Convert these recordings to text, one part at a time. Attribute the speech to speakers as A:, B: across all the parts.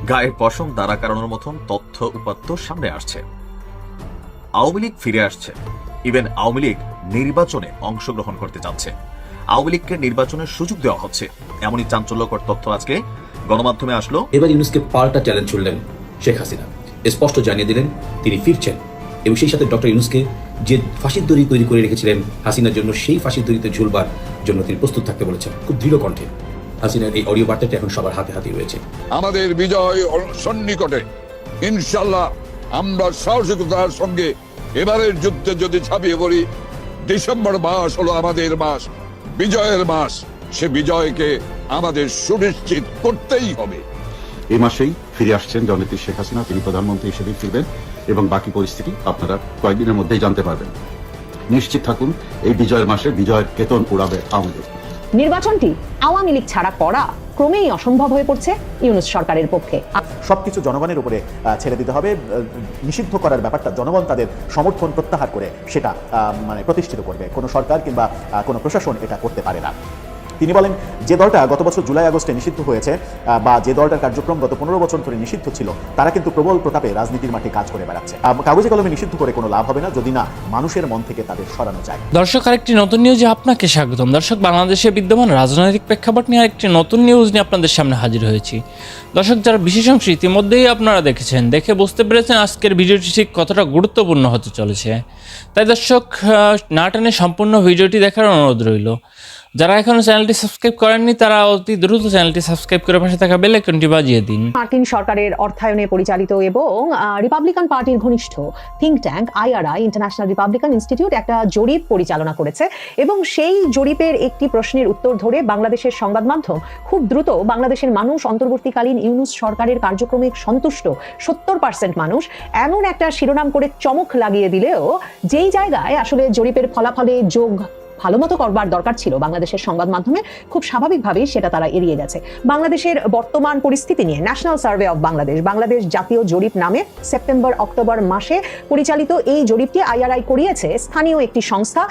A: গায়ের পশম দাঁড়া করানোর মতন তথ্য উপাত্ত সামনে আসছে। আওয়ামী লীগ ফিরে আসছে, ইভেন আওয়ামী লীগ নির্বাচনে অংশগ্রহণ করতে যাচ্ছে, আওয়ামী লীগকে নির্বাচনের সুযোগ দেওয়া হচ্ছে, এমনই চাঞ্চল্যকর তথ্য আজকে গণমাধ্যমে আসলো।
B: এবার ইউনূসকে পাল্টা চ্যালেঞ্জ ছুড়লেন শেখ হাসিনা, স্পষ্ট জানিয়ে দিলেন তিনি ফিরছেন এবং সেই সাথে ডক্টর ইউনূসকে যে ফাঁসির দড়ি তৈরি করে রেখেছিলেন হাসিনার জন্য, সেই ফাঁসির দড়িতে ঝুলবার জন্য তিনি প্রস্তুত থাকতে বলেছেন খুব দৃঢ় কণ্ঠে। হাসিনার এই অডিও বার্তাটি এখন সবার হাতে হাতে রয়েছে।
C: আমাদের বিজয় সন্নিকটে, ইনশাল্লাহ আমরা সাহসিকতার সঙ্গে এবারের যুদ্ধে যদি ঝাঁপিয়ে পড়ি, ডিসেম্বর মাস হলো আমাদের মাস, বিজয়ের মাস। সে বিজয়কে আমাদের সুনিশ্চিত করতেই হবে।
D: এই মাসেই ফিরে আসছেন জননেত্রী শেখ হাসিনা, তিনি প্রধানমন্ত্রী হিসেবে ফিরবেন এবং বাকি পরিস্থিতি আপনারা কয়েকদিনের মধ্যেই জানতে পারবেন। নিশ্চিত থাকুন, এই বিজয়ের মাসে বিজয়ের কেতন উড়াবে আমাদের।
E: নির্বাচনটি আওয়ামী লীগ ছাড়া করা ক্রমেই অসম্ভব হয়ে পড়ছে ইউনূস সরকারের পক্ষে।
F: সবকিছু জনগণের উপরে ছেড়ে দিতে হবে। নিষিদ্ধ করার ব্যাপারটা জনগণ তাদের সমর্থন প্রত্যাহার করে সেটা প্রতিষ্ঠিত করবে। কোনো সরকার কিংবা কোনো প্রশাসন এটা করতে পারে না। তিনি বলেন, যে দলটা গত বছর জুলাই আগস্টে নিষিদ্ধ হয়েছে বা যে দলটার কার্যক্রম গত 15 বছর ধরে নিষিদ্ধ ছিল, তারা কিন্তু প্রবল প্রতাপে রাজনীতির মাঠে কাজ করে বেড়াচ্ছে। কাগজে কলমে নিষিদ্ধ করে কোনো লাভ হবে না যদি না মানুষের মন থেকে তাদের সরানো যায়।
G: দর্শক, আরেকটি নতুন নিউজে আপনাকে স্বাগতম। দর্শক, বাংলাদেশে বিদ্যমান রাজনৈতিক প্রেক্ষাপট নিয়ে আরেকটি নতুন নিউজ নিয়ে আপনাদের সামনে হাজির হয়েছি। দর্শক, যারা বিশেষ অংশ ইতিমধ্যেই আপনারা দেখেছেন, দেখে বুঝতে পেরেছেন আজকের ভিডিওটি ঠিক কতটা গুরুত্বপূর্ণ হতে চলেছে। তাই দর্শক, না টেনে সম্পূর্ণ ভিডিওটি দেখার অনুরোধ রইল। যারা এখনো চ্যানেলটি সাবস্ক্রাইব করেননি তারা অতি দ্রুত চ্যানেলটি সাবস্ক্রাইব করে পাশে থাকা বেল আইকনটি বাজিয়ে দিন।
E: মার্কিন সরকারের অর্থায়নে পরিচালিত এবং রিপাবলিকান পার্টির ঘনিষ্ঠ think tank IRI, international Republican institute, একটা জরিপ পরিচালনা করেছে এবং সেই জরিপের একটি প্রশ্নের উত্তর ধরে বাংলাদেশের সংবাদ মাধ্যম খুব দ্রুত বাংলাদেশের মানুষ অন্তর্বর্তীকালীন ইউনূস সরকারের কার্যক্রমে সন্তুষ্ট 70% মানুষ, এমন একটা শিরোনাম করে চমক লাগিয়ে দিলেও যেই জায়গায় আসলে জরিপের ফলাফলে যোগ ভালো মতো করবার দরকার ছিল বাংলাদেশের সংবাদ মাধ্যমে, খুব স্বাভাবিকভাবেই সেটা তারা এড়িয়ে গেছে। বাংলাদেশের বর্তমান পরিস্থিতি নিয়ে ন্যাশনাল সার্ভে অফ বাংলাদেশ জাতীয় জরিপ নামে সেপ্টেম্বর-অক্টোবর মাসে পরিচালিত এই জরিপটি IRI করিয়েছে স্থানীয় একটি সংস্থা,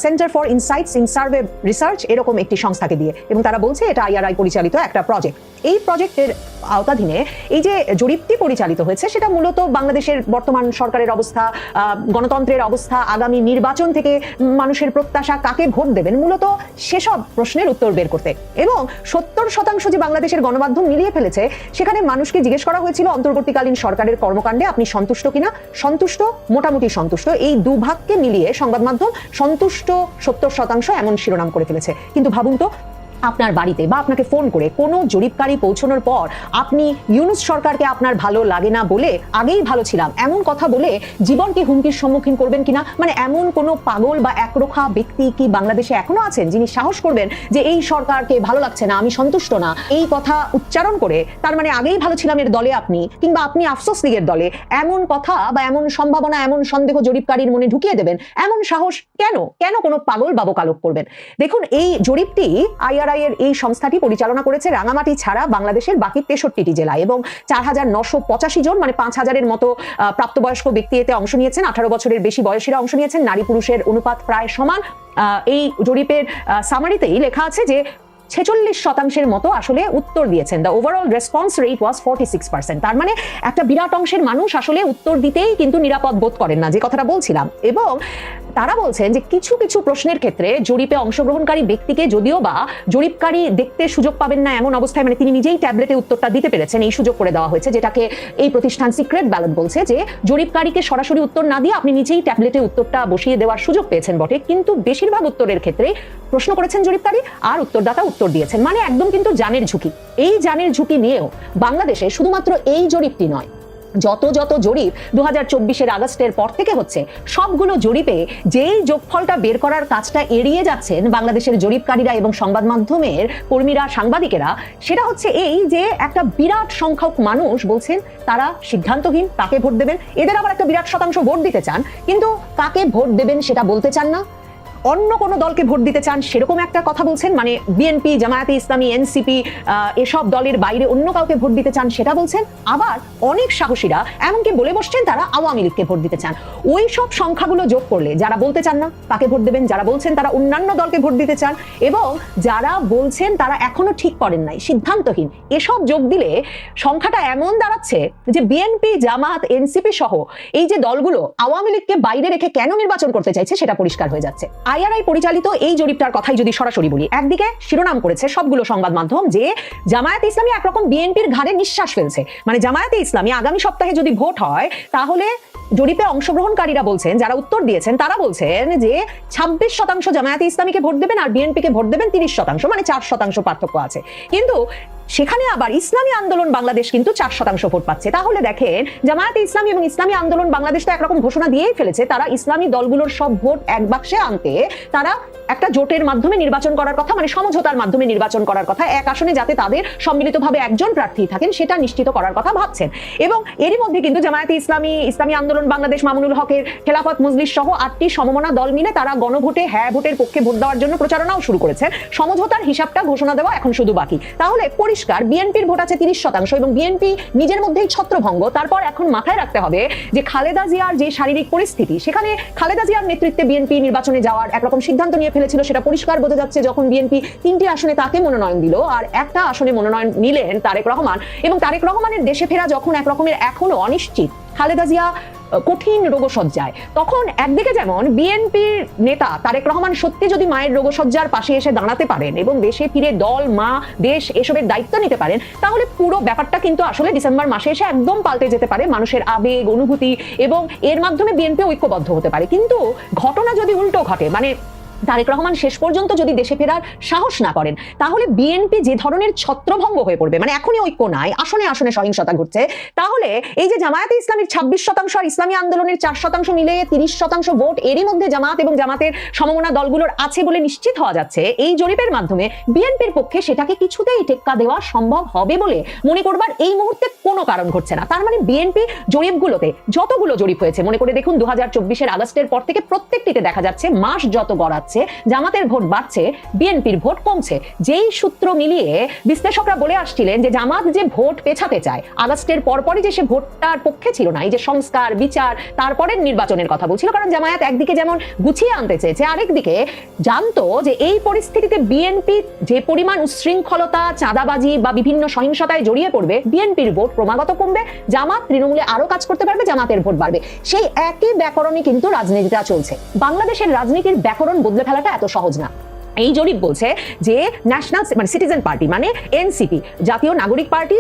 E: centre for insights in survey research, এরকম একটি সংস্থাকে দিয়ে, এবং তারা বলছে এটা IRI পরিচালিত একটা প্রজেক্ট। এই প্রজেক্টের আওতাধীনে এই যে জরিপটি পরিচালিত হয়েছে সেটা মূলত বাংলাদেশের বর্তমান সরকারের অবস্থা, গণতন্ত্রের অবস্থা, আগামী নির্বাচন থেকে মানুষের প্রত্যাশা, কাকে ভোট দেবেন, মূলত সেসব প্রশ্নের উত্তর বের করতে। এবং 70% যে বাংলাদেশের গণমাধ্যম মিলিয়ে ফেলেছে, সেখানে মানুষকে জিজ্ঞেস করা হয়েছিল অন্তর্বর্তীকালীন সরকারের কর্মকাণ্ডে আপনি সন্তুষ্ট কিনা। সন্তুষ্ট, মোটামুটি সন্তুষ্ট, এই দুভাগকে মিলিয়ে সংবাদ মাধ্যম সন্তুষ্ট 70% এমন শিরোনাম করে ফেলেছে। কিন্তু ভাবুন তো, আপনার বাড়িতে বা আপনাকে ফোন করে কোনো জরিপকারী পৌঁছানোর পর আপনি ইউনূস সরকারকে আপনার ভালো লাগে না বলে, আগেই ভালো ছিলাম এমন কথা বলে জীবনকে হুমকির সম্মুখীন করবেন কিনা? এমন কোনো পাগল বা একরোখা ব্যক্তি কি বাংলাদেশে এখনো আছেন যিনি সাহস করবেন যে এই সরকারকে ভালো লাগছে না, আমি সন্তুষ্ট না, এই কথা উচ্চারণ করে তার আগেই ভালো ছিলাম এর দলে আপনি, কিংবা আপনি আফসোস লীগের দলে, এমন কথা বা এমন সম্ভাবনা, এমন সন্দেহ জরিপকারীর মনে ঢুকিয়ে দেবেন? এমন সাহস কেন কোনো পাগল বা বোকালোক করবেন? দেখুন, এই জরিপটি IRI এর এই সংস্থাটি পরিচালনা করেছে রাঙামাটি ছাড়া বাংলাদেশের বাকি 63টি জেলায় এবং 4985 জন, 5000-এর মতো প্রাপ্তবয়স্ক ব্যক্তি এতে অংশ নিয়েছেন। 18 বছরের বেশি বয়সীরা অংশ নিয়েছেন। নারী পুরুষের অনুপাত প্রায় সমান। এই জরিপের সামারিতেই লেখা আছে যে 46% মতো আসলে উত্তর দিয়েছেন। The overall response rate was 46%। তার একটা বিরাট অংশের মানুষ আসলে উত্তর দিতেই কিন্তু নিরাপদ বোধ করেন না, যে কথাটা বলছিলাম। এবং তারা বলছেন যে কিছু কিছু প্রশ্নের ক্ষেত্রে জরিপে অংশগ্রহণকারী ব্যক্তিকে যদিও বা জরিপকারী দেখতে সুযোগ পাবেন না এমন অবস্থায়, তিনি নিজেই ট্যাবলেটে উত্তরটা দিতে পেরেছেন, এই সুযোগ করে দেওয়া হয়েছে, যেটাকে এই প্রতিষ্ঠান সিক্রেট ব্যালট বলছে, যে জরিপকারীকে সরাসরি উত্তর না দিয়ে আপনি নিজেই ট্যাবলেটে উত্তরটা বসিয়ে দেওয়ার সুযোগ পেয়েছেন বটে, কিন্তু বেশিরভাগ উত্তরের ক্ষেত্রে প্রশ্ন করেছেন জরিপকারী আর উত্তরদাতা উত্তর দিয়েছেন। একদম কিন্তু জানের ঝুঁকি। এই জানের ঝুঁকি নিয়েও বাংলাদেশে শুধুমাত্র এই জরিপটি নয়, যত জরিপ 2024-এর আগস্টের পর থেকে হচ্ছে, সবগুলো জরিপে যেই যোগফলটা বের করার কাজটা এড়িয়ে যাচ্ছেন বাংলাদেশের জরিপকারীরা এবং সংবাদ মাধ্যমের কর্মীরা, সাংবাদিকেরা, সেটা হচ্ছে এই যে একটা বিরাট সংখ্যক মানুষ বলছেন তারা সিদ্ধান্তহীন, কাকে ভোট দেবেন। এদের আবার একটা বিরাট শতাংশ ভোট দিতে চান, কিন্তু কাকে ভোট দেবেন সেটা বলতে চান না। অন্য কোনো দলকে ভোট দিতে চান সেরকম একটা কথা বলছেন, মানে বিএনপি, জামায়াতে ইসলামী, এনসিপি এসব দলের বাইরে অন্য কাউকে ভোট দিতে চান সেটা বলছেন। আবার অনেক সাহসীরা এমনকি বলে বসছেন তারা আওয়ামী লীগকে ভোট দিতে চান। ওই সব সংখ্যাগুলো যোগ করলে যারা বলতে চান না তাকে ভোট দেবেন, যারা বলছেন তারা অন্যান্য দলকে ভোট দিতে চান, এবং যারা বলছেন তারা এখনো ঠিক করেন নাই, সিদ্ধান্তহীন, এসব যোগ দিলে সংখ্যাটা এমন দাঁড়াচ্ছে যে বিএনপি, জামাত, এনসিপি সহ এই যে দলগুলো আওয়ামী লীগকে বাইরে রেখে কেন নির্বাচন করতে চাইছে সেটা পরিষ্কার হয়ে যাচ্ছে। আইআরআই পরিচালিত এই জরিপটার কথাই যদি সরাসরি বলি, একদিকে শিরোনাম করেছে সবগুলো সংবাদ মাধ্যম যে জামায়াতে ইসলামী একরকম বিএনপির ঘাড়ে নিঃশ্বাস ফেলছে, মানে জামায়াতে ইসলামী আগামী সপ্তাহে যদি ভোট হয় তাহলে জরিপে অংশগ্রহণকারীরা বলছেন, যারা উত্তর দিয়েছেন তারা বলছেন যে 26% জামায়াতে ইসলামীকে ভোট দেবেন আর বিএনপিকে ভোট দেবেন 30%, মানে 4% পার্থক্য আছে। কিন্তু সেখানে আবার ইসলামী আন্দোলন বাংলাদেশ কিন্তু 4% ভোট পাচ্ছে। তাহলে দেখেন জামায়াতে ইসলামী এবং ইসলামী আন্দোলন বাংলাদেশ তো একরকম ঘোষণা দিয়েই ফেলেছে তারা ইসলামী দলগুলোর সব ভোট এক বাক্সে আনতে তারা একটা জোটের মাধ্যমে নির্বাচন করার কথা, মানে সমঝোতার মাধ্যমে নির্বাচন করার কথা, এক আসনে যাতে তাদের সম্মিলিতভাবে একজন প্রার্থী থাকেন সেটা নিশ্চিত করার কথা ভাবছেন। এবং এরই মধ্যে কিন্তু জামায়াতে ইসলামী, ইসলামী আন্দোলন বাংলাদেশ, মামুনুল হকের খেলাফত মজলিস সহ 8টি সমমনা দল মিলে তারা গণভোটে হ্যাঁ ভোটের পক্ষে ভোট দেওয়ার জন্য প্রচারণাও শুরু করেছেন। সমঝোতার হিসাবটা ঘোষণা দেওয়া এখন শুধু বাকি। তাহলে পরিষ্কার বিএনপির ভোট আছে 30% এবং বিএনপি নিজের মধ্যেই ছত্রভঙ্গ। তারপর এখন মাথায় রাখতে হবে যে খালেদা জিয়ার যে শারীরিক পরিস্থিতি, সেখানে খালেদা জিয়ার নেতৃত্বে বিএনপি নির্বাচনে যাওয়ার একরকম সিদ্ধান্ত নিয়ে ফেলেছিল, সেটা পরিষ্কার বোঝা যাচ্ছে যখন বিএনপি 3টি আসনে তাকে মনোনয়ন দিল আর একটা আসনে মনোনয়ন নিলেন তারেক রহমান। এবং তারেক রহমানের দেশে ফেরা যখন একরকমের এখনো অনিশ্চিত, খালেদা জিয়া কঠিন রোগসজ্জায়, তখন একদিকে যেমন বিএনপির নেতা তারেক রহমান সত্যি যদি মায়ের রোগসজ্জার পাশে এসে দাঁড়াতে পারেন এবং দেশে ফিরে দল, মা, দেশ এসবের দায়িত্ব নিতে পারেন, তাহলে পুরো ব্যাপারটা কিন্তু আসলে ডিসেম্বর মাসে এসে একদম পাল্টে যেতে পারে, মানুষের আবেগ, অনুভূতি, এবং এর মাধ্যমে বিএনপি ঐক্যবদ্ধ হতে পারে। কিন্তু ঘটনা যদি উল্টো ঘটে, মানে তারেক রহমান শেষ পর্যন্ত যদি দেশে ফেরার সাহস না করেন, তাহলে বিএনপি যে ধরনের ছত্রভঙ্গ হয়ে পড়বে, মানে এখনই ঐক্য নাই, আসনে আসনে সহিংসতা ঘটছে, তাহলে এই যে জামায়াতে ইসলামীর 26% আর ইসলামী আন্দোলনের 4% মিলে 30% ভোট এরই মধ্যে জামাত এবং জামাতের সমমনা দলগুলোর আছে বলে নিশ্চিত হওয়া যাচ্ছে, এই জরিপের মাধ্যমে বিএনপির পক্ষে সেটাকে কিছুতেই টেক্কা দেওয়া সম্ভব হবে বলে মনে করবার এই মুহূর্তে কোনো কারণ ঘটছে না। তার মানে বিএনপি জরিপগুলোতে, যতগুলো জরিপ হয়েছে মনে করে দেখুন, 2024 আগস্টের পর থেকে প্রত্যেকটিতে দেখা যাচ্ছে মাস যত গড়াচ্ছে জামাতের ভোট বাড়ছে, বিএনপির ভোট কমছে। যেই সূত্র মিলিয়ে বিশ্লেষকরা বলে আসছিলেন যে জামাত যে ভোট পেছাতে চায়, আগস্টের পরপরই যে সে ভোটটার পক্ষে ছিল না, এই যে সংস্কার, বিচার, তারপরের নির্বাচনের কথা বলছিল, কারণ জামায়াত একদিকে যেমন গুছিয়ে আনতে চেয়েছে, আরেকদিকে জানতো যে এই পরিস্থিতিতে বিএনপি যে পরিমাণ উচ্ছৃঙ্খলতা, চাঁদাবাজি বা বিভিন্ন সহিংসতায় জড়িয়ে পড়বে, বিএনপির ভোট ক্রমাগত কমবে, জামাত তৃণমূলে আরো কাজ করতে পারবে, জামাতের ভোট বাড়বে। সেই একই ব্যাকরণই কিন্তু রাজনীতিটা চলছে। বাংলাদেশের রাজনীতির ব্যাকরণ বদলে ফেলাটা এত সহজ না। এই জরিপ বলছে যে ন্যাশনাল মানে সিটিজেন পার্টি মানে এনসিপি, জাতীয় নাগরিক পার্টি,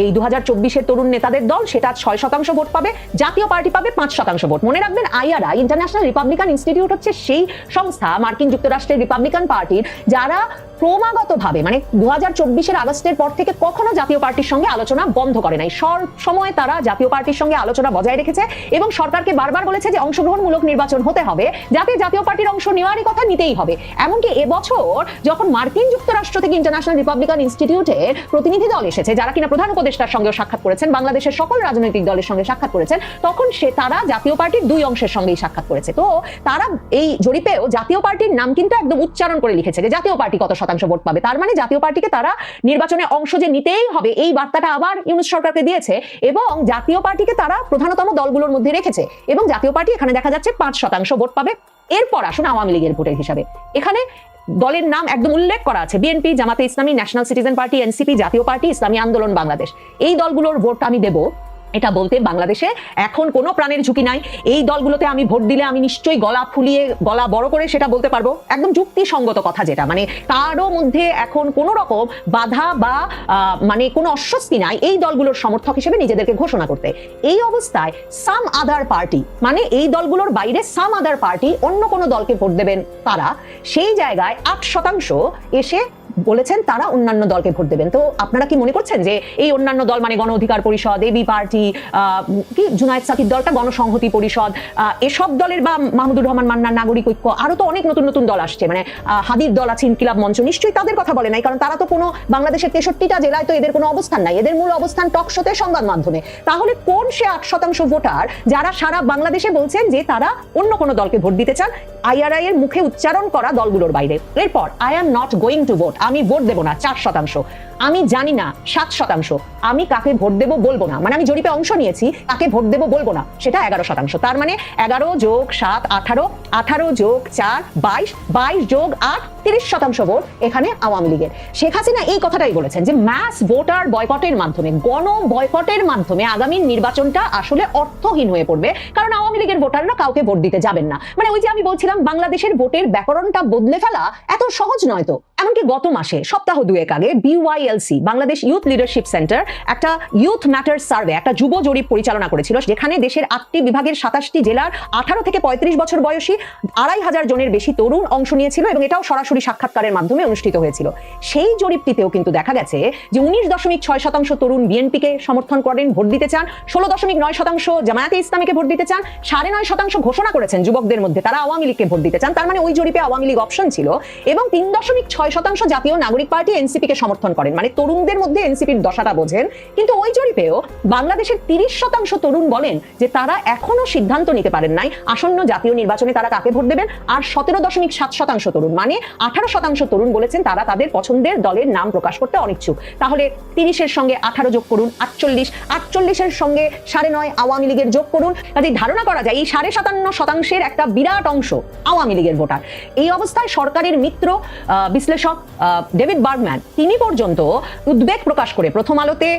E: এই 2024 তরুণ নেতাদের দল, সেটা 6% ভোট পাবে, জাতীয় পার্টি পাবে 5% ভোট। মনে রাখবেন আইআরআই, ইন্টারন্যাশনাল রিপাবলিকান ইনস্টিটিউট হচ্ছে সেই সংস্থা মার্কিন যুক্তরাষ্ট্রের রিপাবলিকান পার্টির যারা ক্রমাগতভাবে, মানে 2024 আগস্টের পর থেকে কখনো জাতীয় পার্টির সঙ্গে আলোচনা বন্ধ করে নাই, সব সময় তারা জাতীয় পার্টির সঙ্গে আলোচনা বজায় রেখেছে এবং সরকারকে বারবার বলেছে যে অংশগ্রহণমূলক নির্বাচন হতে হবে, যাতে জাতীয় পার্টির অংশ নেওয়ারই কথা নিতেই হবে। এমনকি এবছর যখন মার্কিন যুক্তরাষ্ট্র থেকে ইন্টারন্যাশনাল রিপাবলিকান ইনস্টিটিউটের প্রতিনিধি দল এসেছে, যারা কিনা প্রধান উপদেষ্টার সঙ্গে সাক্ষাৎ করেছেন, বাংলাদেশের সকল রাজনৈতিক দলের সঙ্গে সাক্ষাৎ করেছেন, তখন তারা জাতীয় পার্টির 2 অংশের সঙ্গেই সাক্ষাৎ করেছে। তো তারা এই জরিপেও জাতীয় পার্টির নাম কিন্তু একদম উচ্চারণ করে লিখেছে যে জাতীয় পার্টি কত শতাংশ ভোট পাবে। তার মানে জাতীয় পার্টিকে তারা নির্বাচনে অংশ যে নিতেই হবে এই বার্তাটা আবার ইউনূস সরকারকে দিয়েছে এবং জাতীয় পার্টিকে তারা প্রধানতম দলগুলোর মধ্যে রেখেছে এবং জাতীয় পার্টি এখানে দেখা যাচ্ছে 5% ভোট পাবে। এরপর আসুন আওয়ামী লীগের ভোটের হিসাবে। এখানে দলের নাম একদম উল্লেখ করা আছে, বিএনপি, জামাতে ইসলামী, ন্যাশনাল সিটিজেন পার্টি, এনসিপি, জাতীয় পার্টি, ইসলামী আন্দোলন বাংলাদেশ। এই দলগুলোর ভোট আমি দেব, এটা বলতে বাংলাদেশে এখন কোনো প্রাণের ঝুঁকি নাই। এই দলগুলোতে আমি ভোট দিলে আমি নিশ্চয়ই গলা ফুলিয়ে, গলা বড় করে সেটা বলতে পারবো, একদম যুক্তিসঙ্গত কথা যেটা, মানে কারো মধ্যে এখন কোনো রকম বাধা বা মানে কোনো অস্বস্তি নাই এই দলগুলোর সমর্থক হিসেবে নিজেদেরকে ঘোষণা করতে। এই অবস্থায় সাম আদার পার্টি, মানে এই দলগুলোর বাইরে সাম আদার পার্টি অন্য কোনো দলকে ভোট দেবেন তারা, সেই জায়গায় 8% এসে বলেছেন তারা অন্যান্য দলকে ভোট দেবেন। তো আপনারা কি মনে করছেন যে এই অন্যান্য দল মানে গণ অধিকার পরিষদ, এবি পার্টি, কি জুনায়েদ সাকির দলটা গণসংহতি পরিষদ, এসব দলের বা মাহমুদুর রহমান মান্নার নাগরিক ঐক্য, আরো তো অনেক নতুন নতুন দল আসছে, মানে হাদির দল আছে, ইনকিলাব মঞ্চ, নিশ্চয়ই তাদের কথা বলে নাই, কারণ তারা তো কোনো বাংলাদেশের 63টা জেলায় তো এদের কোনো অবস্থান নাই, এদের মূল অবস্থান টকশোতে, সংবাদ মাধ্যমে। তাহলে কোন সে 8% ভোটার যারা সারা বাংলাদেশে বলছেন যে তারা অন্য কোনো দলকে ভোট দিতে চান, আইআরআই এর মুখে উচ্চারণ করা দলগুলোর বাইরে? এরপর I am not going to vote, আমি ভোট দেবো না 4%, আমি জানি না 7%, আমি কাকে ভোট দেবো বলবো না, মানে আমি জরিপে অংশ নিয়েছি, কাকে ভোট দেবো বলবো না, সেটা 11%। তার মানে 11 যোগ 7 18, 18 যোগ 4 22, 22 যোগ 8 30% ভোট এখানে আওয়ামী লীগের। শেখ হাসিনা এই কথাটাই বলেছেন যে ম্যাস ভোটার বয়কটের মাধ্যমে, গণ বয়কটের মাধ্যমে আগামী নির্বাচনটা আসলে অর্থহীন হয়ে পড়বে, কারণ আওয়ামী লীগের ভোটাররা কাউকে ভোট দিতে যাবেন না। মানে ওই যে আমি বলছিলাম বাংলাদেশের ভোটের ব্যাকরণটা বদলে ফেলা এত সহজ নয়। তো এমনকি গত মাসে সপ্তাহ দুয়েক আগে BYLC, Bangladesh youth leadership centre, একটা ইউথ ম্যাটার সার্ভে, একটা যুব জরিপ পরিচালনা করেছিল, যেখানে দেশের 8টি বিভাগের 27টি জেলার 18 থেকে 35 বছর বয়সী 2500 জনের বেশি তরুণ অংশ নিয়েছিল, এবং এটাও সরাসরি সাক্ষাৎকারের মাধ্যমে অনুষ্ঠিত হয়েছিল। সেই জরিপটিতেও কিন্তু দেখা গেছে যে 19.6% তরুণ বিএনপিকে সমর্থন করেন, ভোট দিতে চান, 16.9% জামায়াতে ইসলামীকে ভোট দিতে চান, 9.5% ঘোষণা করেছেন যুবকদের মধ্যে তারা আওয়ামী লীগকে ভোট দিতে চান। তার মানে ওই জরিপে আওয়ামী লীগ অপশন ছিল, এবং 3.6% জাতীয় নাগরিক পার্টি এনসিপিকে সমর্থন করেন, মানে তরুণদের মধ্যে এনসিপির দশাটা বোঝেন। কিন্তু ওই জরিপেও বাংলাদেশের 30% তরুণ বলেন যে তারা এখনো সিদ্ধান্ত নিতে পারেন নাই আসন্ন জাতীয় নির্বাচনে তারা কাকে ভোট দেবেন, আর 17.7% তরুণ, মানে 18% তরুণ বলেছেন তারা তাদের পছন্দের দলের নাম প্রকাশ করতে অনিচ্ছুক। তাহলে 30-এর সঙ্গে 18 যোগ করুন 48, 48-এর সঙ্গে 9.5 আওয়ামী লীগের যোগ করুন, কাজে ধারণা করা যায় এই 57.5% একটা বিরাট অংশ আওয়ামী লীগের ভোটার। এই অবস্থায় সরকারের মিত্র বিশ্লেষক ডেভিড বার্গম্যান তিনি পর্যন্ত উদ্বেগ প্রকাশ করে প্রথম আলোতে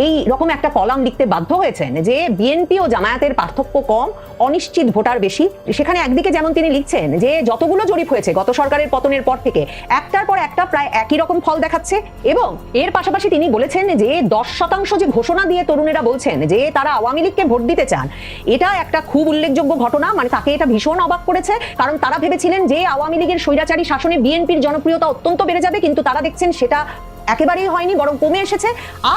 E: এই রকম একটা কলাম লিখতে বাধ্য হয়েছেন যে বিএনপি ও জামায়াতের পার্থক্য কম, অনিশ্চিত ভোটার বেশি। সেখানে একদিকে যেমন তিনি লিখছেন যে যতগুলো জরিপ হয়েছে গত সরকারের পতনের পর থেকে একটার পর একটা প্রায় একই রকম ফল দেখাচ্ছে, এবং এর পাশাপাশি তিনি বলেছেন যে 10% যে ঘোষণা দিয়ে তরুণেরা বলছেন যে তারা আওয়ামী লীগকে ভোট দিতে চান, এটা একটা খুব উল্লেখযোগ্য ঘটনা। মানে তাকে এটা ভীষণ অবাক করেছে, কারণ তারা ভেবেছিলেন যে আওয়ামী লীগের স্বৈরাচারী শাসনে বিএনপির জনপ্রিয়তা অত্যন্ত বেড়ে যাবে, কিন্তু তারা দেখছেন সেটা একেবারেই হয়নি, বরং কমে এসেছে।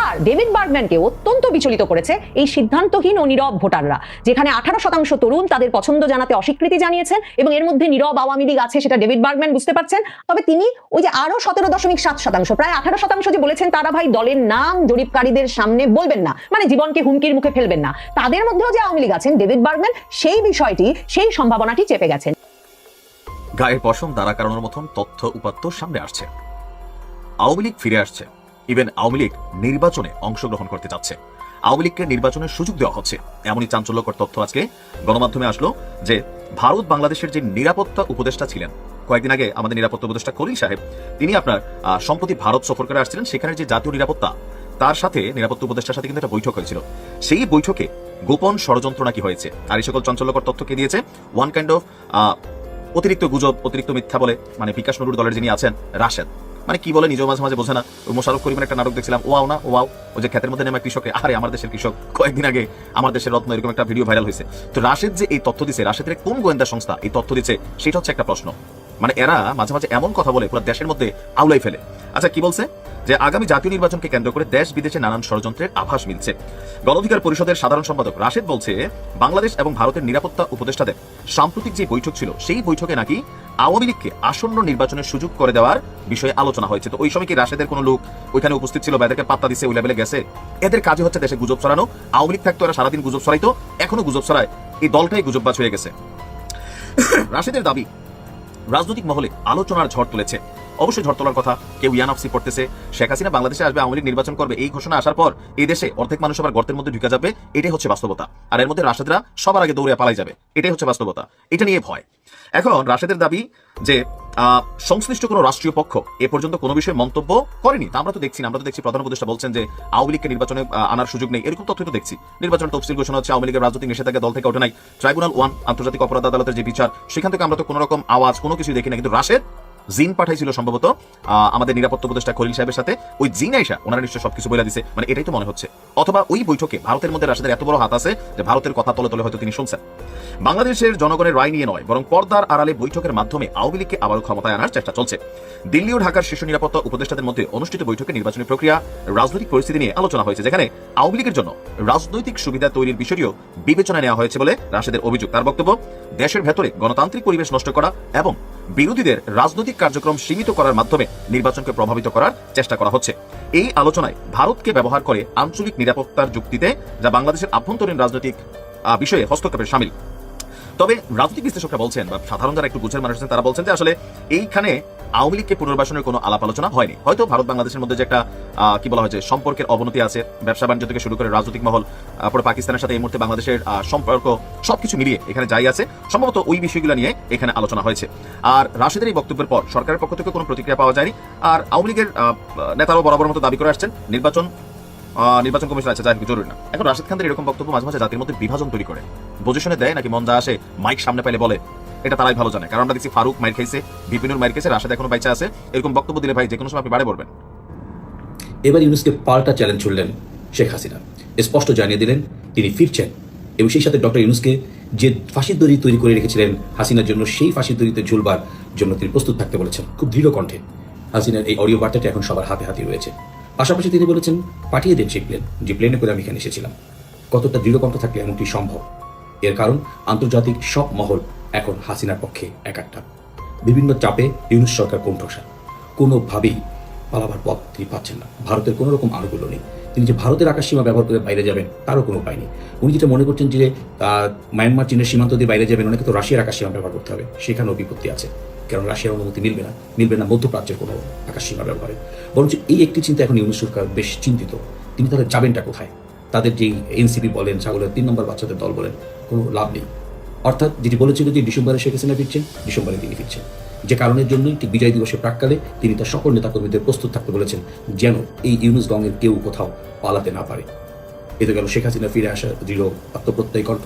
E: আর ডেভিড বার্গম্যানকে অত্যন্ত বিচলিত করেছে এই সিদ্ধান্তহীন ও নীরব ভোটাররা, যেখানে 18% তরুণ তাদের পছন্দ জানাতে অস্বীকৃতি জানিয়েছেন, এবং এর মধ্যে নীরব আওয়ামী লীগ আছে সেটা ডেভিড বার্গম্যান বুঝতে পারছেন। তবে তিনি ওই যে আরো 17.7%, প্রায় 18% যে বলেছেন তারা ভাই দলের নাম জরিপকারীদের সামনে বলবেন না, মানে জীবনকে হুমকির মুখে ফেলবেন না, তাদের মধ্যেও যে আওয়ামী লীগ আছেন, ডেভিড বার্গম্যান সেই বিষয়টি, সেই সম্ভাবনাটি চেপে গেছেন।
A: গায়ের পশম দাঁড়া কারণের মতন তথ্য উপাত্ত সামনে আসছে। আওয়ামী লীগ ফিরে আসছে, ইভেন আওয়ামী লীগ নির্বাচনে অংশগ্রহণ করতে যাচ্ছে, আওয়ামী লীগকে নির্বাচনের সুযোগ দেওয়া হচ্ছে। এমনই চাঞ্চল্যকর তথ্য আজকে গণমাধ্যমে আসলো যে ভারত বাংলাদেশের যে নিরাপত্তা উপদেষ্টা ছিলেন, কয়েকদিন আগে আমাদের নিরাপত্তা উপদেষ্টা খলিল সাহেব, তিনি আপনার সম্প্রতি ভারত সফর করে আসছিলেন, সেখানে যে জাতীয় নিরাপত্তা, তার সাথে নিরাপত্তা উপদেষ্টার সাথে কিন্তু একটা বৈঠক হয়েছিল। সেই বৈঠকে গোপন ষড়যন্ত্র নাকি হয়েছে, আর এই সকল চাঞ্চল্যকর তথ্যকে দিয়েছে ওয়ান কাইন্ড অফ অতিরিক্ত গুজব, অতিরিক্ত মিথ্যা বলে, মানে বিকাশ নুরুর দলের যিনি আছেন রাশেদ, মানে কি বলে নিজেও মাঝে মাঝে বোঝে না। মোশাররফ করিমের একটা নাটক দেখছিলাম, ওয়াও না ওয়াও, ওই যে ক্ষেতের মধ্যে নেমে কৃষকে, আরে আমার দেশের কৃষক, কয়েকদিন আগে আমার দেশের রত্ন, এরকম একটা ভিডিও ভাইরাল হয়েছে। তো রাশেদ যে এই তথ্য দিচ্ছে, রাশেদের কোন গোয়েন্দা সংস্থা এই তথ্য দিচ্ছে, সেটা হচ্ছে একটা প্রশ্ন। মানে এরা মাঝে মাঝে এমন কথা বলে পুরো দেশের মধ্যে আউলাই ফেলে। আচ্ছা, কি বলছে যে আগামী জাতীয় নির্বাচনকে কেন্দ্র করে দেশ বিদেশে নানান ষড়যন্ত্রের আভাস মিলছে। গণ অধিকার পরিষদের সাধারণ সম্পাদক রাশেদ বলছে বাংলাদেশ এবং ভারতের নিরাপত্তা উপদেষ্টাদের সাম্প্রতিক যে বৈঠক ছিল, সেই বৈঠকে নাকি আওয়ামী লীগকে আসন্ন নির্বাচনের সুযোগ করে দেওয়ার বিষয়ে আলোচনা হয়েছে। তো ওই সময় কি রাশেদের কোনো লোক ওইখানে উপস্থিত ছিল বা এদেরকে পাত্তা দিচ্ছে, ওই লেভেলে গেছে? এদের কাজে হচ্ছে দেশে গুজব ছড়ানো। আওয়ামী লীগ থাকতো এরা সারাদিন গুজব ছড়াইতো, এখনো গুজব ছড়ায়, এই দলটাই গুজববাজ হয়ে গেছে। রাশেদের দাবি রাজনৈতিক মহলে আলোচনার ঝড় তুলেছে। অবশ্যই ঝড় তোলার কথা, কেউ ইয়ানফসি পড়তেছে শেখ হাসিনা বাংলাদেশে আসবে, আওয়ামী লীগ নির্বাচন করবে, এই ঘোষণা আসার পর এই দেশে অর্ধেক মানুষ আবার গর্তের মধ্যে ঢুকে যাবে, এটাই হচ্ছে বাস্তবতা। আর এর মধ্যে রাশেদরা সবার আগে দৌড়ে পালাই যাবে, এটাই হচ্ছে বাস্তবতা। এটা নিয়ে ভয়। এখন রাশেদের দাবি যে সংশ্লিষ্ট কোনো রাষ্ট্রীয় পক্ষ এ পর্যন্ত কোনো বিষয়ে মন্তব্য করেনি। তা আমরা তো দেখছি না, আমরা তো দেখছি প্রধান উপদেষ্টা বলছেন যে আওয়ামী লীগকে নির্বাচনে আনার সুযোগ নেই, এরকম তথ্য তো দেখছি। নির্বাচন তফসিল ঘোষণা হচ্ছে, আওয়ামী লীগের রাজনৈতিক নিষেধাজ্ঞা দল থেকে ওঠে নাই, ট্রাইব্যুনাল 1 আন্তর্জাতিক অপরাধ আদালতের যে বিচার, সেখান থেকে আমরা তো কোনো রকম আওয়াজ কোনো কিছু দেখি না। কিন্তু রাশেদ জিন পাঠাইছিল সম্ভবত আমাদের নিরাপত্তা উপদেষ্টা খলিল সাহেবের সাথে, ওই জিন আইসা ওনারা নিশ্চয় সবকিছু বলে দিছে, মানে এটাই তো মনে হচ্ছে। অথবা ওই বৈঠকে ভারতের মধ্যে রাশিদের এত বড় হাত আছে যে ভারতের কথা তলে তলে হয়তো তিনি শুনছেন। বাংলাদেশের জনগণের রায় নিয়ে নয়, বরং পর্দার আড়ালে বৈঠকের মাধ্যমে আওয়ামী লীগকে আবারও ক্ষমতায় আনার চেষ্টা চলছে। দিল্লি ও ঢাকার শীর্ষ নিরাপত্তা উপদেষ্টাদের মধ্যে অনুষ্ঠিত বৈঠকে নির্বাচনী প্রক্রিয়া, রাজনৈতিক পরিস্থিতি নিয়ে আলোচনা হয়েছে, যেখানে আওয়ামী লীগের জন্য রাজনৈতিক সুবিধা তৈরির বিষয়টিও বিবেচনায় নেওয়া হয়েছে বলে রাশেদের অভিযোগ। তার বক্তব্য, দেশের ভেতরে গণতান্ত্রিক পরিবেশ নষ্ট করা এবং বিরোধীদের রাজনৈতিক কার্যক্রম সীমিত করার মাধ্যমে নির্বাচনকে প্রভাবিত করার চেষ্টা করা হচ্ছে। এই আলোচনায় ভারতকে ব্যবহার করে আঞ্চলিক নিরাপত্তার যুক্তিতে, যা বাংলাদেশের আভ্যন্তরীণ রাজনৈতিক বিষয়ে হস্তক্ষেপের শামিল। তবে রাজনৈতিক বিশ্লেষকরা বলছেন, বা সাধারণ যারা একটু বুঝের মানুষ আছেন তারা বলছেন যে আসলে এইখানে আওয়ামী লীগকে পুনর্বাসনের কোনো আলাপ আলোচনা হয়নি। হয়তো ভারত বাংলাদেশের মধ্যে যে একটা কি বলা হয় যে সম্পর্কের অবনতি আছে, ব্যবসা বাণিজ্য থেকে শুরু করে রাজনৈতিক মহল, পরে পাকিস্তানের সাথে এই মুহূর্তে বাংলাদেশের সম্পর্ক, সবকিছু মিলিয়ে এখানে যাই আছে, সম্ভবত ওই বিষয়গুলো নিয়ে এখানে আলোচনা হয়েছে। আর রাশেদের এই বক্তব্যের পর সরকারের পক্ষ থেকে কোনো প্রতিক্রিয়া পাওয়া যায়নি। আর আওয়ামী লীগের নেতারাও বরাবর মতো দাবি করে আসছেন নির্বাচন কমিশন আছে, যাই হোক জরুরি না। এখন রাশিদ খানদের এরকম বক্তব্য মাঝে মাঝে জাতির মধ্যে বিভাজন তৈরি করে, পজিশনে দেয় নাকি মন যা আসে মাইক সামনে পাইলে বলে, এটা তারাই ভালো জানে। কারণ আমরা দেখছি ফারুক মাইর খাইছে, বিপিনুর মাইর খাইছে, রাশেদ এখনো বাইচা আছে। এরকম বক্তব্য দিলে ভাই যে কোনো সময় আপনি বাড়ে পড়বেন।
B: এবার ইউনুসকে পাল্টা চ্যালেঞ্জ ছুড়লেন শেখ হাসিনা। স্পষ্ট জানিয়ে দিলেন তিনি ফিরছেন এবং সেই সাথে ডক্টর ইউনুসকে যে ফাঁসির দড়ি তৈরি করে রেখেছিলেন হাসিনার জন্য, সেই ফাঁসির দড়িতে ঝুলবার জন্য তিনি প্রস্তুত থাকতে বলেছেন খুব দৃঢ় কণ্ঠে। হাসিনার এই অডিও বার্তাটি এখন সবার হাতে হাতে রয়েছে। পাশাপাশি তিনি বলেছেন, পাঠিয়ে দেন সেই প্লেন, যে প্লেনে করে আমি এখানে এসেছিলাম। কতটা দৃঢ় কণ্ঠ থাকলে এমনটি সম্ভব? এর কারণ আন্তর্জাতিক সব মহল এখন হাসিনার পক্ষে একাট্টা। বিভিন্ন চাপে ইউনুস সরকার কোণঠাসা, কোনোভাবেই পালাবার পথ তিনি পাচ্ছেন না। ভারতের কোনো রকম আনুকূল্য নেই। তিনি যে ভারতের আকাশসীমা ব্যবহার করে বাইরে যাবেন তারও কোনো উপায় নেই। উনি যেটা মনে করছেন যে মায়ানমার চীনের সীমান্ত দিয়ে বাইরে যাবেন, অনেকে তো রাশিয়ার আকাশসীমা ব্যবহার করতে হবে, সেখানেও বিপত্তি আছে। কারণ রাশিয়ার অনুমতি মিলবে না মধ্যপ্রাচ্যের কোনো আকাশসীমা ব্যবহারে। বরঞ্চ এই একটি চিন্তা এখন ইউনুস সরকার বেশ চিন্তিত, তিনি তাদের যাবেনটা কোথায়। তাদের যেই এনসিপি বলেন, ছাগলের 3 নম্বর বাচ্চাদের দল বলেন, কোনো লাভ নেই। অর্থাৎ যেটি বলেছিল যে ডিসেম্বরে শেখ হাসিনা ফিরছেন, ডিসেম্বরে তিনি ফিরছেন। যে কারণের জন্যই ঠিক বিজয় দিবসের প্রাক্কালে তিনি তার সকল নেতাকর্মীদের প্রস্তুত থাকতে বলেছেন, যেন এই ইউনুস গঙের কেউ কোথাও পালাতে না পারে। এতে গেল শেখ হাসিনা ফিরে আসা দৃঢ় আত্মপ্রত্যয় কণ্ঠ,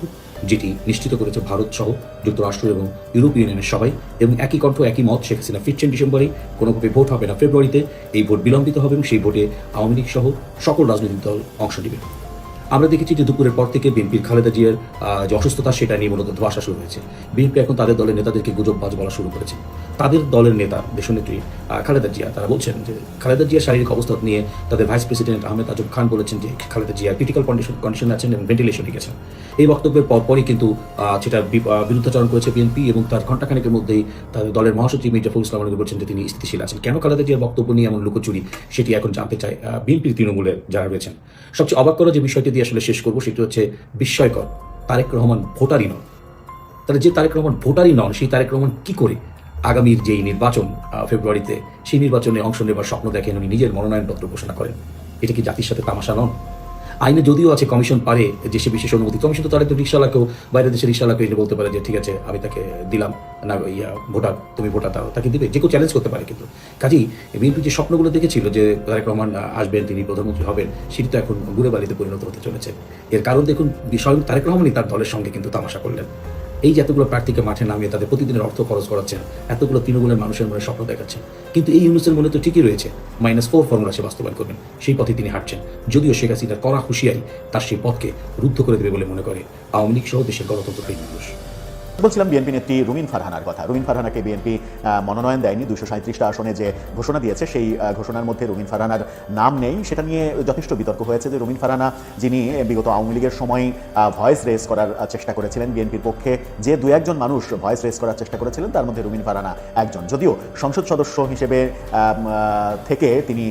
B: যেটি নিশ্চিত করেছে ভারত সহ যুক্তরাষ্ট্র এবং ইউরোপীয় ইউনিয়নের সবাই। এবং একই কণ্ঠ, একই মত, শেখ হাসিনা ফিরছেন ডিসেম্বরে, কোনোভাবে ভোট হবে না ফেব্রুয়ারিতে, এই ভোট বিলম্বিত হবে এবং সেই ভোটে আওয়ামী লীগ সহ সকল রাজনৈতিক দল অংশ নেবে। আমরা দেখেছি যে দুপুরের পর থেকে বিএনপির খালেদা জিয়ার যে অসুস্থতা, সেটা নিয়ে মূলত ধোঁয়াশা শুরু হয়েছে। বিএনপি এখন তাদের দলের নেতাদেরকে গুজববাজ বলা শুরু করেছে। তাদের দলের নেতা দেশনেত্রী খালেদা জিয়া, তারা বলছেন যে খালেদা জিয়ার শারীরিক অবস্থা নিয়ে তাদের ভাইস প্রেসিডেন্ট আহমেদ আজম খান বলেছেন যে খালেদা জিয়া ক্রিটিক্যাল কন্ডিশনে আছেন এবং ভেন্টিলেশনে গেছেন। এই বক্তব্যের পরপরই কিন্তু সেটা বিরুদ্ধাচরণ করেছে বিএনপি এবং তার ঘণ্টাখানেকের মধ্যেই তাদের দলের মহাসচিব মির্জা ফখরুল ইসলাম বলছেন যে তিনি স্থিতিশীল আছেন। কেন খালেদা জিয়ার বক্তব্য নিয়ে এমন লুকোচুরি, সেটি এখন জানতে চায় বিএনপির তৃণমূলের যারা রয়েছেন। সবচেয়ে অবাক করা যে বিষয়টি দিয়ে আসলে শেষ করবো, সেটি হচ্ছে বিস্ময়কর, তারেক রহমান ভোটারই নন। তাহলে যে তারেক রহমান ভোটারই নন, সেই তারেক রহমান কি করে আগামীর যেই নির্বাচন ফেব্রুয়ারিতে, সেই নির্বাচনে অংশ নেবার স্বপ্ন দেখেন, উনি নিজের মনোনয়নপত্র ঘোষণা করেন? এটা কি জাতির সাথে তামাশা নন? আইনে যদিও আছে কমিশন পারে যে সে বিশেষ অনুমতি, কমিশন তো তার একজন রিক্সাওয়ালাকেও, বাইরের দেশের রিক্সাওয়ালাকে এনে বলতে পারে যে ঠিক আছে আমি তাকে দিলাম না, ভোটার তুমি ভোটার দাও, তাকে দিবে, যে কেউ চ্যালেঞ্জ করতে পারে। কিন্তু কাজেই বিএনপি যে স্বপ্নগুলো দেখেছিল যে তারেক রহমান আসবেন, তিনি প্রধানমন্ত্রী হবেন, সেটি তো এখন ঘুরে বাড়িতে পরিণত হতে চলেছে। এর কারণ দেখুন, স্বয়ং তারেক রহমানই তার দলের সঙ্গে কিন্তু তামাশা করলেন। এই যে এতগুলো প্রার্থীকে মাঠে নামিয়ে তাদের প্রতিদিনের অর্থ খরচ করাচ্ছেন, এতগুলো তৃণমূলের মানুষের মনে স্বপ্ন দেখাচ্ছেন, কিন্তু এই ইউনুসের মনে তো ঠিকই রয়েছে -4 ফর্মুলা সে বাস্তবায়ন করবেন, সেই পথে তিনি হাঁটছেন। যদিও শেখ হাসিনার কড়া হুঁশিয়ারি তার সেই পথকে রুদ্ধ করে দেবে বলে মনে করে আওয়ামী লীগ সহ দেশের গণতন্ত্রপ্রেমী মানুষ।
F: বলছিলাম বিএনপি নেত্রী রুমিন ফারহানার কথা। রুমিন ফারহানাকে বিএনপি মনোনয়ন দেয়নি। 237টা আসনে যে ঘোষণা দিয়েছে, সেই ঘোষণার মধ্যে রুমিন ফারহানার নাম নেই। সেটা নিয়ে যথেষ্ট বিতর্ক হয়েছে যে রুমিন ফারহানা, যিনি বিগত আওয়ামী লীগের সময় ভয়েস রেজ করার চেষ্টা করেছিলেন বিএনপির পক্ষে, যে 2-1 মানুষ ভয়েস রেজ করার চেষ্টা করেছিলেন, তার মধ্যে রুমিন ফারহানা একজন। যদিও সংসদ সদস্য হিসেবে থেকে তিনি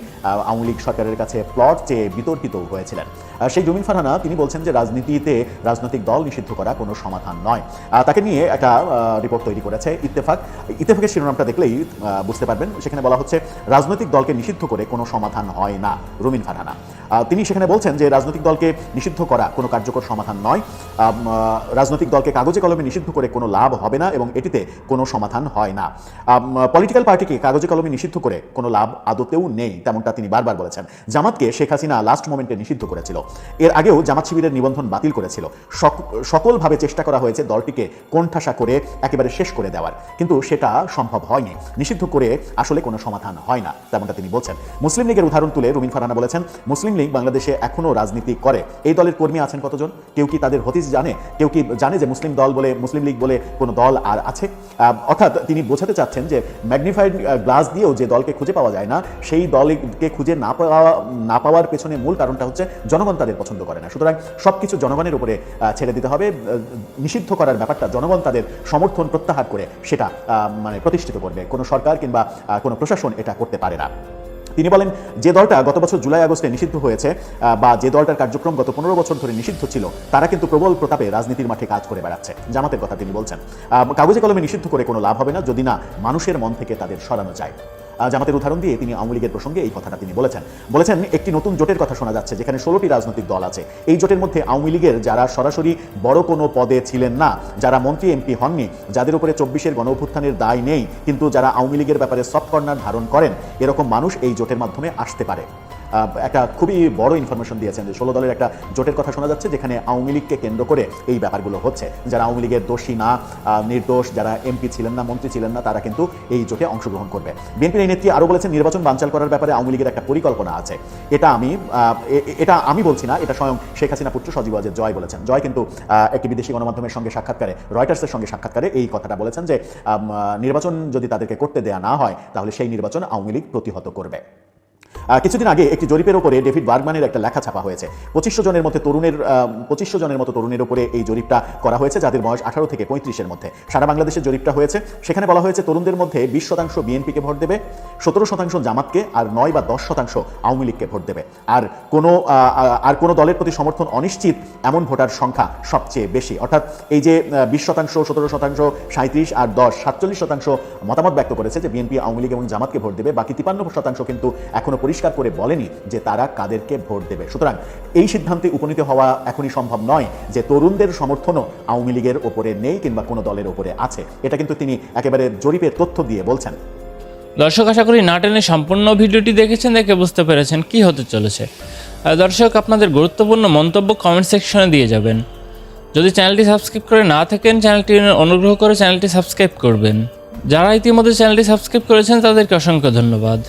F: আওয়ামী লীগ সরকারের কাছে প্লট চেয়ে বিতর্কিত হয়েছিলেন। সেই রুমিন ফারহানা তিনি বলছেন যে রাজনীতিতে রাজনৈতিক দল নিষিদ্ধ করা কোনো সমাধান নয়। তাকে নিয়ে একটা রিপোর্ট তৈরি করেছে ইত্তেফাকের শিরোনামটা দেখলেই বুঝতে পারবেন। সেখানে বলা হচ্ছে রাজনৈতিক দলকে নিষিদ্ধ করে কোনো সমাধান হয় না। রুমিন ফারহানা তিনি সেখানে বলছেন যে রাজনৈতিক দলকে নিষিদ্ধ করা কোনো কার্যকর সমাধান নয়। রাজনৈতিক দলকে কাগজে কলমে নিষিদ্ধ করে কোনো লাভ হবে না এবং এটিতে কোনো সমাধান হয় না। পলিটিক্যাল পার্টিকে কাগজে কলমে নিষিদ্ধ করে কোনো লাভ আদতেও নেই, তেমনটা তিনি বারবার বলেছেন। জামাতকে শেখ হাসিনা লাস্ট মোমেন্টে নিষিদ্ধ করেছিল। এর আগেও জামাত শিবিরের নিবন্ধন বাতিল করেছিল। সকলভাবে চেষ্টা করা হয়েছে দলটিকে কোণঠাসা কোণঠাসা করে একেবারে শেষ করে দেওয়ার, কিন্তু সেটা সম্ভব হয়নি। নিষিদ্ধ করে আসলে কোনো সমাধান হয় না, তেমনটা তিনি বলছেন। মুসলিম লীগের উদাহরণ তুলে রুমিন ফারহানা বলেছেন, মুসলিম লীগ বাংলাদেশে এখনো রাজনীতি করে। এই দলের কর্মী আছেন কতজন? কেউ কি তাদের হদিস জানে? কেউ কি জানে যে মুসলিম লীগ বলে কোনো দল আর আছে? অর্থাৎ তিনি বোঝাতে চাচ্ছেন যে ম্যাগনিফাইড গ্লাস দিয়েও যে দলকে খুঁজে পাওয়া যায় না, সেই দলকে খুঁজে না পাওয়ার পেছনে মূল কারণটা হচ্ছে জনগণ তাদের পছন্দ করে না। সুতরাং সবকিছু জনগণের উপরে ছেড়ে দিতে হবে। নিষিদ্ধ করার ব্যাপারটা জনগণ তাদের সমর্থন প্রত্যাহার করে সেটা প্রতিষ্ঠিত করবে। কোনো সরকার কিংবা কোনো প্রশাসন এটা করতে পারে না। তিনি বলেন, যে দলটা গত বছর জুলাই আগস্টে নিষিদ্ধ হয়েছে বা যে দলটার কার্যক্রম গত 15 বছর ধরে নিষিদ্ধ ছিল, তারা কিন্তু প্রবল প্রতাপে রাজনীতির মাঠে কাজ করে বেড়াচ্ছে। জামাতের কথা তিনি বলছেন। কাগজে কলমে নিষিদ্ধ করে কোনো লাভ হবে না যদি না মানুষের মন থেকে তাদের সরানো যায়। জামাতের উদাহরণ দিয়ে তিনি আওয়ামী লীগের প্রসঙ্গে এই কথাটা তিনি বলেছেন একটি নতুন জোটের কথা শোনা যাচ্ছে, যেখানে 16টি রাজনৈতিক দল আছে। এই জোটের মধ্যে আওয়ামী লীগের যারা সরাসরি বড় কোনো পদে ছিলেন না, যারা মন্ত্রী এমপি হননি, যাদের উপরে 24-এর গণঅভ্যুত্থানের দায় নেই, কিন্তু যারা আওয়ামী লীগের ব্যাপারে সফট কর্নার ধারণ করেন, এরকম মানুষ এই জোটের মাধ্যমে আসতে পারে। একটা খুবই বড় ইনফরমেশন দিয়েছেন যে 16 দলের একটা জোটের কথা শোনা যাচ্ছে, যেখানে আওয়ামী লীগকে কেন্দ্র করে এই ব্যাপারগুলো হচ্ছে। যারা আওয়ামী লীগের দোষী না, নির্দোষ, যারা এমপি ছিলেন না, মন্ত্রী ছিলেন না, তারা কিন্তু এই জোটে অংশগ্রহণ করবে। বিএনপির এই নেত্রী আরও বলেছেন, নির্বাচন বানচাল করার ব্যাপারে আওয়ামী লীগের একটা পরিকল্পনা আছে। এটা আমি বলছি না, এটা স্বয়ং শেখ হাসিনা পুত্র সজীব ওয়াজেদ জয় বলেছেন। জয় কিন্তু একটি বিদেশি গণমাধ্যমের সঙ্গে সাক্ষাৎকারে, রয়টার্সের সঙ্গে সাক্ষাৎকারে এই কথাটা বলেছেন যে নির্বাচন যদি তাদেরকে করতে দেয়া না হয়, তাহলে সেই নির্বাচন আওয়ামী লীগ প্রতিহত করবে। কিছুদিন আগে একটি জরিপের উপরে ডেভিড বার্গম্যানের একটা লেখা ছাপা হয়েছে। 2500 জনের মতো তরুণের উপরে এই জরিপটা করা হয়েছে, যাদের বয়স 18 থেকে 35-এর মধ্যে। সারা বাংলাদেশের জরিপটা হয়েছে। সেখানে বলা হয়েছে তরুণদের মধ্যে 20% বিএনপিকে ভোট দেবে, 17% জামাতকে, আর 9 বা 10% আওয়ামী লীগকে ভোট দেবে। আর কোনো দলের প্রতি সমর্থন অনিশ্চিত এমন ভোটার সংখ্যা সবচেয়ে বেশি। অর্থাৎ এই যে 20%, 17%, 37 আর 10, 47% মতামত ব্যক্ত করেছে যে বিএনপি, আওয়ামী লীগ এবং জামাতকে ভোট দেবে। বাকি 53% কিন্তু এখনো পরিষ্কার করে বলেনি যে তারা কাদেরকে ভোট দেবে। সুতরাং এই সিদ্ধান্তে উপনীত হওয়া এখনই সম্ভব নয় যে তরুণদের সমর্থনও আওয়ামী লীগের ওপরে নেই কিংবা কোনো দলের ওপরে আছে। এটা কিন্তু তিনি একেবারে জরিপের তথ্য দিয়ে বলছেন।
G: দর্শক, আশা করি না টেনে সম্পূর্ণ ভিডিওটি দেখেছেন, দেখে বুঝতে পেরেছেন কি হতে চলেছে। দর্শক, আপনাদের গুরুত্বপূর্ণ মন্তব্য কমেন্ট সেকশনে দিয়ে যাবেন। যদি চ্যানেলটি সাবস্ক্রাইব করে না থাকেন, চ্যানেলটি অনুগ্রহ করে চ্যানেলটি সাবস্ক্রাইব করবেন। যারা ইতিমধ্যে চ্যানেলটি সাবস্ক্রাইব করেছেন তাদেরকে অসংখ্য ধন্যবাদ।